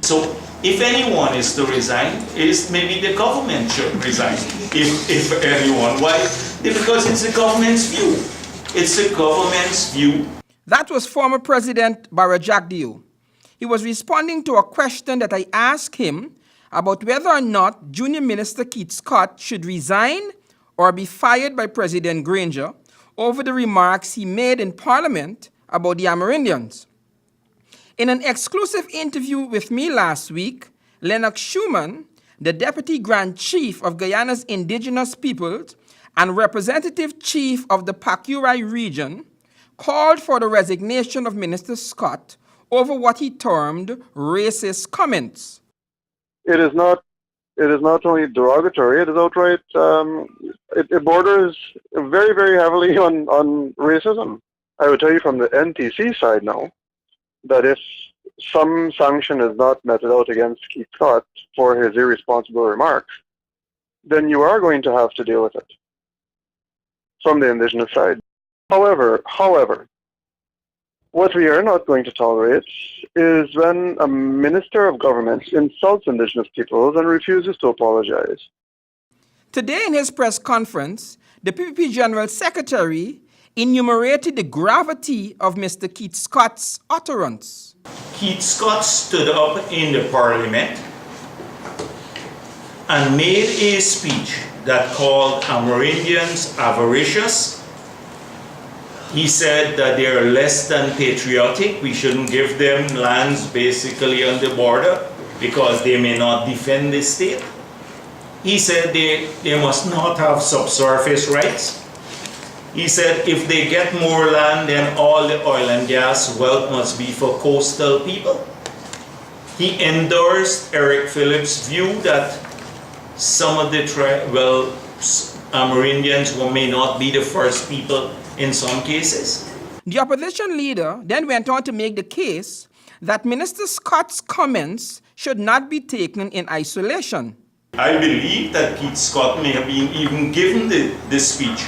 So if anyone is to resign, maybe the government should resign, if anyone. Why? Because it's the government's view. It's the government's view. That was former President Barajagdio. He was responding to a question that I asked him about whether or not Junior Minister Keith Scott should resign or be fired by President Granger over the remarks he made in Parliament about the Amerindians. In an exclusive interview with me last week, Lennox Schumann, the Deputy Grand Chief of Guyana's Indigenous Peoples and Representative Chief of the Pakurai region, called for the resignation of Minister Scott over what he termed racist comments. It is not only derogatory, it is outright, it borders very, very heavily on racism. I would tell you from the NTC side now, that if some sanction is not meted out against Keith Scott for his irresponsible remarks, then you are going to have to deal with it from the Indigenous side. However, what we are not going to tolerate is when a Minister of Government insults Indigenous peoples and refuses to apologize. Today in his press conference, the PPP General Secretary enumerated the gravity of Mr. Keith Scott's utterance. Keith Scott stood up in the Parliament and made a speech that called Amerindians avaricious. He said that they are less than patriotic. We shouldn't give them lands basically on the border because they may not defend the state. He said they must not have subsurface rights. He said if they get more land, then all the oil and gas wealth must be for coastal people. He endorsed Eric Phillips' view that some of the Amerindians may not be the first people in some cases. The opposition leader then went on to make the case that Minister Scott's comments should not be taken in isolation. I believe that Keith Scott may have been even given the speech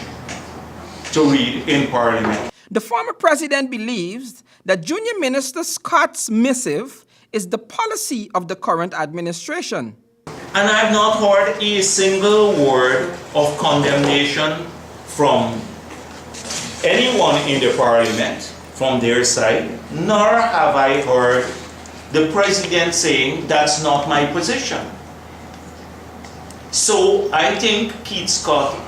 to read in Parliament. The former president believes that Junior Minister Scott's missive is the policy of the current administration. And I've not heard a single word of condemnation from anyone in the Parliament from their side, nor have I heard the president saying that's not my position. So I think Keith Scott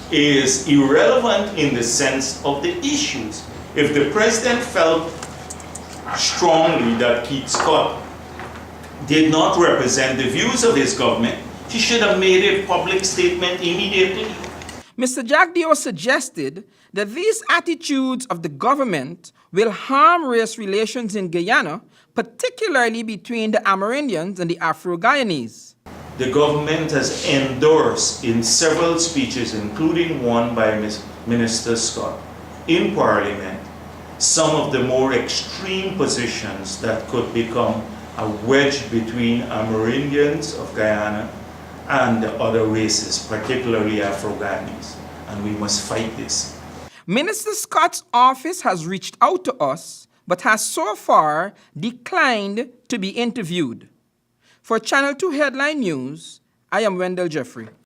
is irrelevant in the sense of the issues. If the president felt strongly that Keith Scott did not represent the views of his government, he should have made a public statement immediately. Mr. Jagdio suggested that these attitudes of the government will harm race relations in Guyana, particularly between the Amerindians and the Afro-Guyanese. The government has endorsed in several speeches, including one by Minister Scott, in Parliament, some of the more extreme positions that could become a wedge between Amerindians of Guyana and the other races, particularly Afro-Guyanese. And we must fight this. Minister Scott's office has reached out to us, but has so far declined to be interviewed. For Channel 2 Headline News, I am Wendell Jeffrey.